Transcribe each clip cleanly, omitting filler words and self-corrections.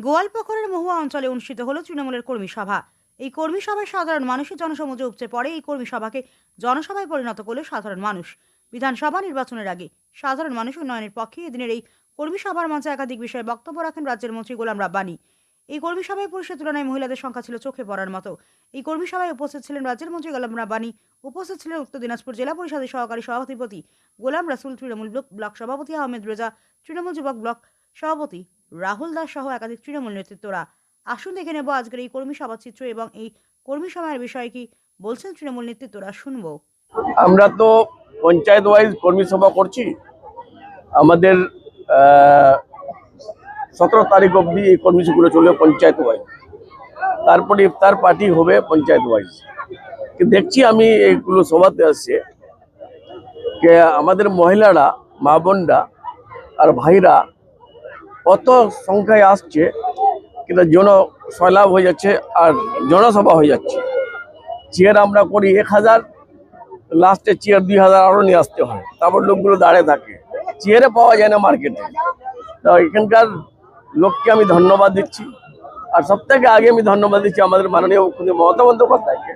গোয়ালপুকুরের মহুয়া অঞ্চলে অনুষ্ঠিত হলো তৃণমূলের কর্মী সভা। এই কর্মী সভায় সাধারণ মানুষের জনসমুদ্রে উপচে পড়ে। এই কর্মী সভাকে জনসভায় পরিণত করল সাধারণ মানুষ। বিধানসভা নির্বাচনের আগে সাধারণ মানুষ উন্নয়নের পক্ষে এদিনের এই কর্মী সভার মঞ্চে একাধিক বিষয়ে বক্তব্য রাখেন রাজ্যের মন্ত্রী গোলাম রাব্বানী। এই কর্মী সভায় পুরুষের তুলনায় মহিলাদের সংখ্যা ছিল চোখে পড়ার মতো। এই কর্মী সভায় উপস্থিত ছিলেন রাজ্যের মন্ত্রী গোলাম রাব্বানী, উপস্থিত ছিলেন উত্তর দিনাজপুর জেলা পরিষদের সহকারী সভাধিপতি গোলাম রাসুল, তৃণমূল ব্লক সভাপতি আহমেদ রেজা, তৃণমূল যুবক ব্লক সভাপতি রাহুল দাস সহ একাধিক তৃণমূল নেতৃত্বরা। আসুন দেখে নেব আজকের এই কর্মী সভা চিত্র এবং এই কর্মী সভার বিষয়ে কি বলছেন তৃণমূল নেতৃত্বরা, শুনবো। আমরা তো পঞ্চায়েত ওয়াইজ কর্মী সভা করছি। আমাদের 17 তারিখ অবধি এই কর্মসূচিগুলো চলবে পঞ্চায়েত ওয়াইজ, তারপরে ইফতার পার্টি হবে পঞ্চায়েত ওয়াইজ। দেখছি আমি এইগুলো সভাতে আসছে যে আমাদের মহিলারা, মা বোনরা আর ভাইরা অত সংখ্যায় আসছে, কিন্তু জনসলাভ হয়ে যাচ্ছে আর জনসভা হয়ে যাচ্ছে। চেয়ার আমরা করি 1000, লাস্টে চেয়ার 2000 আরও নিয়ে আসতে হয়, তারপর লোকগুলো দাঁড়িয়ে থাকে, চেয়ারে পাওয়া যায় না মার্কেটে। তো এখানকার লোককে আমি ধন্যবাদ দিচ্ছি। আর সব থেকে আগে আমি ধন্যবাদ দিচ্ছি আমাদের মাননীয় মুখ্যমন্ত্রী মমতা বন্দ্যোপাধ্যায়কে।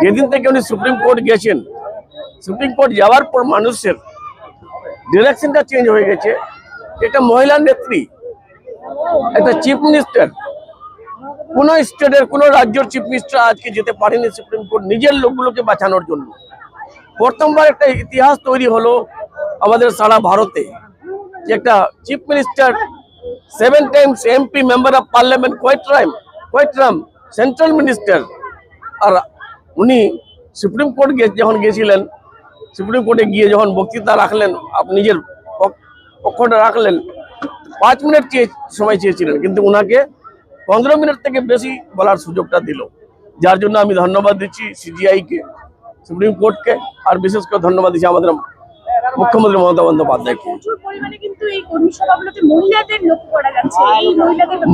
যেদিন থেকে উনি সুপ্রিম কোর্ট গেছেন, সুপ্রিম কোর্ট যাওয়ার পর মানুষের ডিরেকশনটা চেঞ্জ হয়ে গেছে। একটা মহিলা নেত্রী, একটা চিফ মিনিস্টার, কোন স্টেটের কোন রাজ্যের চিফ মিনিস্টার আজকে যেতে পারেনি সুপ্রিম কোর্ট নিজের লোকগুলোকে বাঁচানোর জন্য। প্রথমবার একটা ইতিহাস তৈরি হলো আমাদের সারা ভারতে, যে একটা chief minister 7 times MP member of parliament, কোয়েট্রাম সেন্ট্রাল মিনিস্টার, আর উনি সুপ্রিম কোর্ট যখন গেছিলেন, সুপ্রিম কোর্টে গিয়ে যখন বক্তৃতা রাখলেন, নিজের পক্ষটা রাখলেন, 5 মিনিট সময় চেয়েছিলেন, কিন্তু উনাকে 15 মিনিট থেকে বেশি বলার সুযোগটা দিল। যার জন্য আমি ধন্যবাদ দিচ্ছি সিজিআইকে, সুপ্রিম কোর্টকে, আর বিশেষ করে ধন্যবাদ দিচ্ছি আমাদের মুখ্যমন্ত্রী মমতা বন্দ্যোপাধ্যায়কে।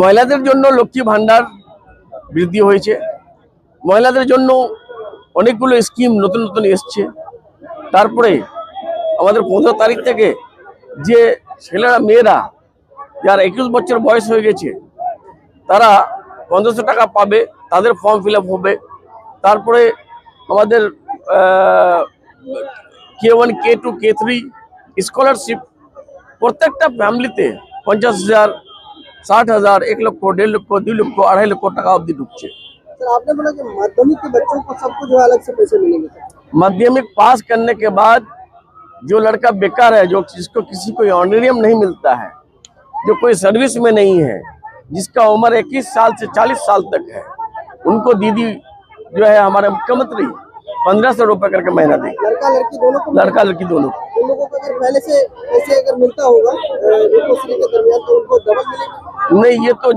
মহিলাদের জন্য লক্ষ্মী ভান্ডার বৃদ্ধি হয়েছে, মহিলাদের জন্য অনেকগুলো স্কিম নতুন নতুন এসছে। তারপরে আমাদের 15 তারিখ থেকে যে ছেলেরা মেয়েরা যার 21 বছর বয়স হয়ে গেছে তারা 1500 টাকা পাবে, তাদের ফর্ম ফিল আপ হবে। তারপরে আমাদের K1, K2, K3 স্কলারশিপ প্রত্যেকটা ফ্যামিলিতে 50,000, 60,000, 1 লক্ষ, 1.5 লক্ষ, 2 লক্ষ, 2.5 লক্ষ টাকা অब्धि ঢুকছে। आपने बोला कि माध्यमिक के बच्चों को सबको जो अलग से पैसे मिलेंगे। माध्यमिक पास करने के बाद जो लड़का बेकार है, जो जिसको किसी को ऑनरेरियम नहीं मिलता है, जो कोई सर्विस में नहीं है, जिसका उम्र 21 साल से 40 साल तक है, उनको दीदी जो है हमारे मुख्यमंत्री 1500 रुपए करके महीना देंगे। लड़का लड़की दोनों को, लड़का लड़की दोनों को। उन लोगों को अगर पहले से पैसे अगर मिलता होगा रूपश्री के दरमियान तो उनको डबल मिलेगा? नहीं, ये तो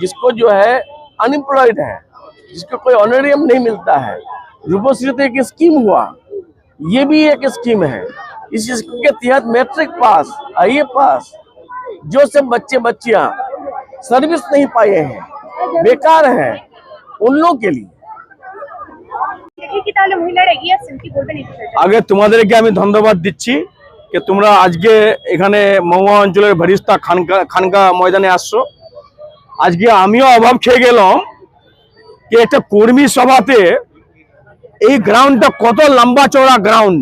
जिसको जो है अनएम्प्लॉयड है, जिसको कोई ऑनरेरियम नहीं मिलता है, रूपश्री तो एक स्कीम हुआ, ये भी एक स्कीम है। इस स्कीम के तहत मैट्रिक पास, IE पास जो सब बच्चियां सर्विस नहीं पाए हैं, बेकार हैं, उन लोगों के लिए আগে তোমাদেরকে আমি ধন্যবাদ দিচ্ছি যে তোমরা আজকে এখানে মহুয়া অঞ্চলের ভরিস্তা খানকা ময়দানে আসছো। আজকে আমিও অভাব খেয়ে গেলাম যে একটা কর্মী সভাতে এই গ্রাউন্ডটা কত লম্বা চওড়া গ্রাউন্ড,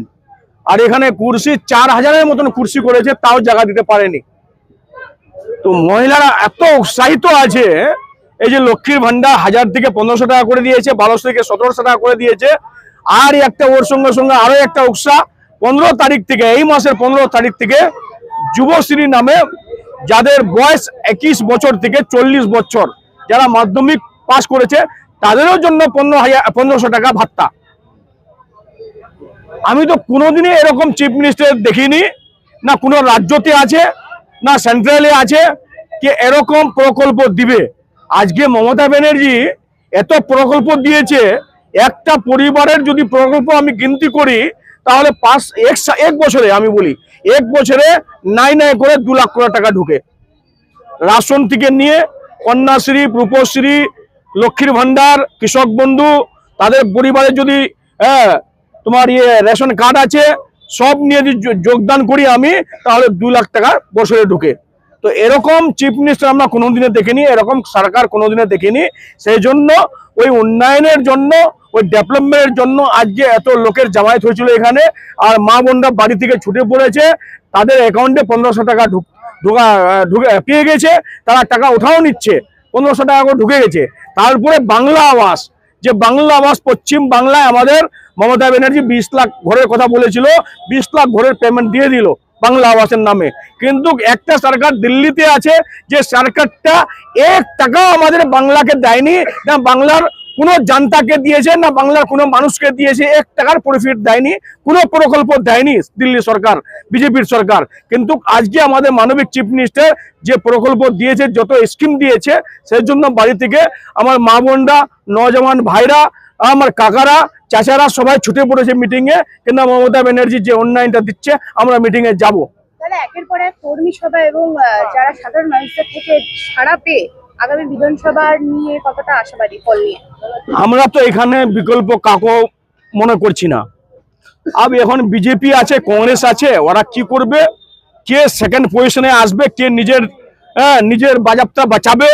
আর এখানে কুর্সি 4000-এর মতন কুর্সি করেছে, তাও জায়গা দিতে পারেনি। তো মহিলারা এত উৎসাহিত আছে, এই যে লক্ষ্মীর ভান্ডার 1000 থেকে 1500 টাকা করে দিয়েছে, 1200 থেকে 1700 টাকা করে দিয়েছে। আর একটা ওর সঙ্গে সঙ্গে আরো একটা উৎসাহ, 15 তারিখ থেকে, এই মাসের 15 তারিখ থেকে যুবশ্রী নামে যাদের বয়স 21 বছর থেকে 40 বছর, যারা মাধ্যমিক পাস করেছে, তাদেরও জন্য 1500 টাকা ভাতা। আমি তো কোনোদিনই এরকম চিফ মিনিস্টার দেখিনি, না কোনো রাজ্যতে আছে না সেন্ট্রালে আছে যে এরকম প্রকল্প দিবে। আজকে মমতা ব্যানার্জি এত প্রকল্প দিয়েছে, একটা পরিবারের যদি প্রকল্প আমি গিনতি করি তাহলে এক বছরে, আমি বলি 1 বছরে নাই করে 2 লাখ টাকা ঢুকে। রাশন থেকে নিয়ে কন্যাশ্রী, রূপশ্রী, লক্ষ্মীর ভান্ডার, কৃষক বন্ধু, তাদের পরিবারে যদি তোমার রেশন কার্ড আছে, সব নিয়ে যদি যোগদান করি আমি, তাহলে 2 লাখ টাকা বছরে ঢুকে। তো তো এরকম চিফ মিনিস্টার আমরা কোনোদিনে দেখিনি, এরকম সরকার কোনোদিনে দেখিনি। সেই জন্য ওই উন্নয়নের জন্য, ওই ডেভেলপমেন্টের জন্য আজকে এত লোকের জামায়াত হয়েছিল এখানে। আর মা বোনরা বাড়ি থেকে ছুটে পড়েছে, তাদের অ্যাকাউন্টে 1500 টাকা ঢুকে পেয়ে গেছে, তারা টাকা ওঠাও নিচ্ছে, 1500 টাকা করে ঢুকে গেছে। তারপরে বাংলা আবাস, যে বাংলা আবাস পশ্চিম বাংলায় আমাদের মমতা ব্যানার্জি 20 লাখ ঘরের কথা বলেছিল, 20 লাখ ঘরের পেমেন্ট দিয়ে দিল বাংলা আবাসের নামে। কিন্তু একটা সরকার দিল্লিতে আছে, যে সরকারটা 1 টাকাও আমাদের বাংলাকে দেয়নি, না বাংলার কোনো জনতাকে দিয়েছে, না বাংলার কোনো মানুষকে দিয়েছে। 1 টাকার প্রফিট দেয়নি, কোনো প্রকল্প দেয়নি দিল্লি সরকার, বিজেপির সরকার। কিন্তু আজকে আমাদের মানবিক চিফ মিনিস্টার যে প্রকল্প দিয়েছে, যত স্কিম দিয়েছে, সেই জন্য বাড়ি থেকে আমার মা বোনরা, নজওয়ান ভাইরা, আমার কাকারা, চাচারা সবাই ছুটে পড়েছে মিটিং এ। কিন্তু মমতা ব্যানার্জি যে উন্নয়নটা দিচ্ছে, আমরা মিটিং এ যাবো। তাহলে একের পর এক কর্মী সভা এবং যারা সাধারণ মানুষদের থেকে সাড়া পেয়ে আগামী বিধানসভা নিয়ে কতটা আশাবাদী ফল নিয়ে? আমরা তো এখানে বিকল্প কাকো মনে করছি না। এখন বিজেপি আছে, কংগ্রেস আছে, ওরা কি করবে, কে সেকেন্ড পজিশনে আসবে, কে নিজের বাজারটা বাঁচাবে,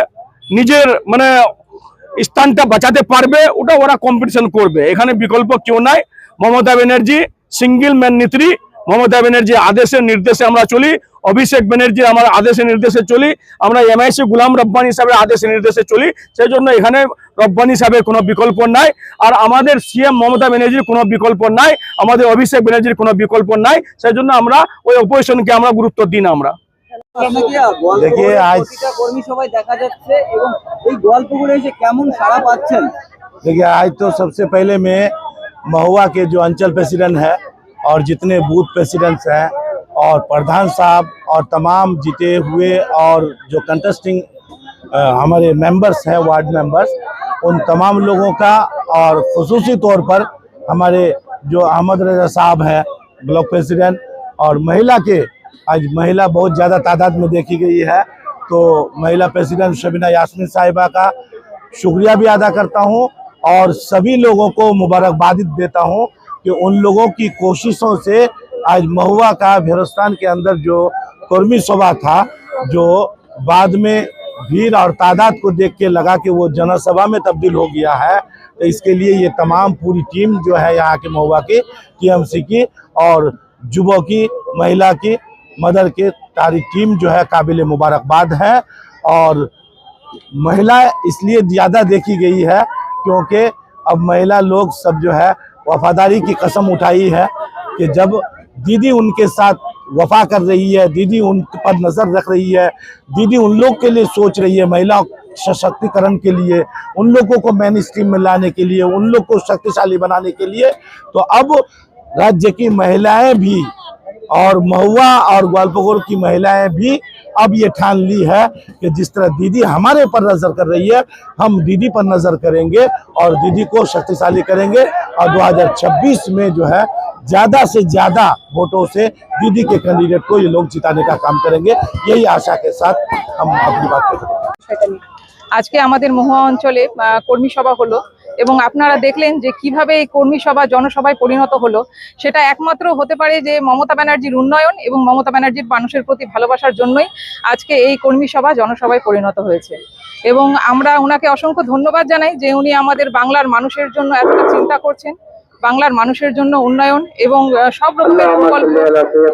নিজের মানে স্থানটা বাঁচাতে পারবে, ওটা ওরা কম্পিটিশন করবে। এখানে বিকল্প কেউ নাই। মমতা ব্যানার্জি সিঙ্গেল ম্যান নেত্রী। মমতা ব্যানার্জি আদেশের নির্দেশে আমরা চলি, অভিষেক ব্যানার্জি আমার আদেশের নির্দেশে চলি, আমরা এমআইসি গুলাম রব্বানী সাহেবের আদেশের নির্দেশে চলি। সেই জন্য এখানে রব্বানী সাহেবের কোনো বিকল্প নাই, আর আমাদের সিএম মমতা ব্যানার্জির কোনো বিকল্প নাই, আমাদের অভিষেক ব্যানার্জির কোনো বিকল্প নাই। সেই জন্য আমরা ওই অপোজিশনকে আমরা গুরুত্ব দিই না। আমরা देखिए आज কর্মী সভায় দেখা যাচ্ছে এবং এই গল্পগুলো এসে কেমন সাড়া পাচ্ছেন? देखिए आज तो सबसे पहले मैं महुआ के जो अंचल प्रेसिडेंट है और जितने बूथ प्रेसिडेंट्स हैं और प्रधान साहब और तमाम जीते हुए और जो कंटेस्टिंग हमारे मेंबर्स हैं, वार्ड मेंबर्स, उन तमाम लोगों का, और खुसूसी तौर पर हमारे जो अहमद रजा साहब हैं ब्लॉक प्रेसिडेंट, और महिला के आज महिला बहुत ज़्यादा तादाद में देखी गई है, तो महिला प्रेसिडेंट शबीना यास्मीन साहिबा का शुक्रिया भी अदा करता हूं और सभी लोगों को मुबारकबाद देता हूं कि उन लोगों की कोशिशों से आज महुआ का भेरोस्तान के अंदर जो कर्मी सभा था, जो बाद में भीड़ और तादाद को देख के लगा कि वो जनसभा में तब्दील हो गया है, तो इसके लिए ये तमाम पूरी टीम जो है यहाँ के महुआ की टीएमसी की और जुबों की, महिला की, मदर के सारी टीम जो है काबिल मुबारकबाद है। और महिला इसलिए ज़्यादा देखी गई है क्योंकि अब महिला लोग सब जो है वफादारी की कसम उठाई है कि जब दीदी उनके साथ वफा कर रही है, दीदी उन पर नज़र रख रही है, दीदी उन लोग के लिए सोच रही है, महिला सशक्तिकरण के लिए, उन लोगों को मेन स्ट्रीम में लाने के लिए, उन लोग को शक्तिशाली बनाने के लिए, तो अब राज्य की महिलाएं भी और महुआ और ग्वालपगोर की महिलाएं भी अब ये ठान ली है कि जिस तरह दीदी हमारे पर नजर कर रही है, हम दीदी पर नजर करेंगे और दीदी को शक्तिशाली करेंगे, और 2026 में जो है ज्यादा से ज्यादा वोटों से दीदी के कैंडिडेट को ये लोग जिताने का काम करेंगे। यही आशा के साथ हम अपनी बात करते हैं। আজকে আমাদের মহুয়া অঞ্চলে কর্মী সভা হলো এবং আপনারা দেখলেন যে কিভাবে এই কর্মী সভা জনসভায় পরিণত হলো। সেটা একমাত্র হতে পারে যে মমতা ব্যানার্জির উন্নয়ন এবং মমতা ব্যানার্জির মানুষের প্রতি ভালোবাসার জন্যই আজকে এই কর্মী সভা জনসভায় পরিণত হয়েছে। এবং আমরা ওনাকে অসংখ্য ধন্যবাদ জানাই যে উনি আমাদের বাংলার মানুষের জন্য এতটা চিন্তা করছেন, বাংলার মানুষের জন্য উন্নয়ন এবং সব রকমের প্রকল্প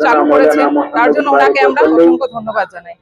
চালু করেছেন। তার জন্য ওনাকে আমরা অসংখ্য ধন্যবাদ জানাই।